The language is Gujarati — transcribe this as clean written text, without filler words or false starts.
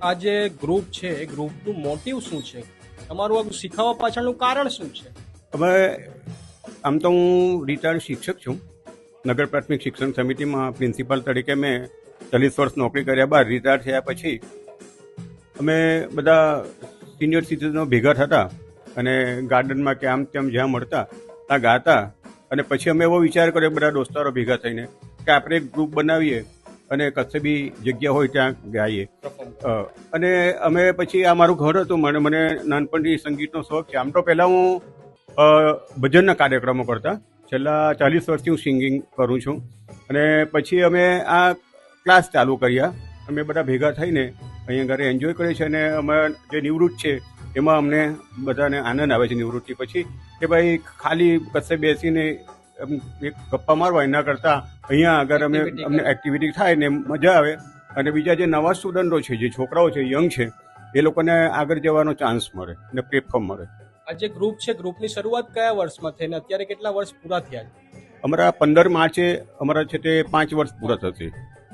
આ જે ગ્રુપ છે એ ગ્રુપનું મોટિવ શું છે? તમારું આ શીખવવા પાછળનું કારણ શું છે? હવે આમ તો હું રિટાયર્ડ શિક્ષક છું. નગર પ્રાથમિક શિક્ષણ સમિતિમાં પ્રિન્સિપાલ તરીકે મેં 40 વર્ષ નોકરી કર્યા બાદ રિટાયર થયા પછી અમે બધા સિનિયર સિટીઝનો ભેગા થતા અને ગાર્ડનમાં કે આમ તેમ જ્યાં મળતા ત્યાં ગાતા. અને પછી અમે એવો વિચાર કર્યો બધા દોસ્તારો ભેગા થઈને કે આપણે એક ગ્રુપ બનાવીએ અને કશે બી જગ્યા હોય ત્યાં ગાઈએ. અને અમે પછી આ મારું ઘર હતું. મને નાનપણથી સંગીતનો શોખ છે. આમ તો પહેલાં હું ભજનના કાર્યક્રમો કરતા. છેલ્લા 40 વર્ષથી હું સિંગિંગ કરું છું. અને પછી અમે આ ક્લાસ ચાલુ કર્યા. અમે બધા ભેગા થઈને અહીંયા ઘરે એન્જોય કરીએ છીએ. અને અમે જે નિવૃત્ત છે એમાં અમને બધાને આનંદ આવે છે નિવૃત્તિ પછી કે ભાઈ ખાલી કશે બેસીને એક ગપ્પા મારવા એના કરતાં અહીંયા આગળ અમને એક્ટિવિટી થાય ને મજા આવે. અને બીજા જે નવા સ્ટુડન્ટો છે, જે છોકરાઓ છે, યંગ છે, એ લોકોને આગળ જવાનો ચાન્સ મળે અને પ્લેટફોર્મ મળે. આ જે ગ્રુપ છે ગ્રુપની શરૂઆત કયા વર્ષમાં થઈ અને અત્યારે કેટલા વર્ષ પૂરા થયા? અમારા 15 માર્ચે અમારા છે તે 5 વર્ષ પૂરા થશે.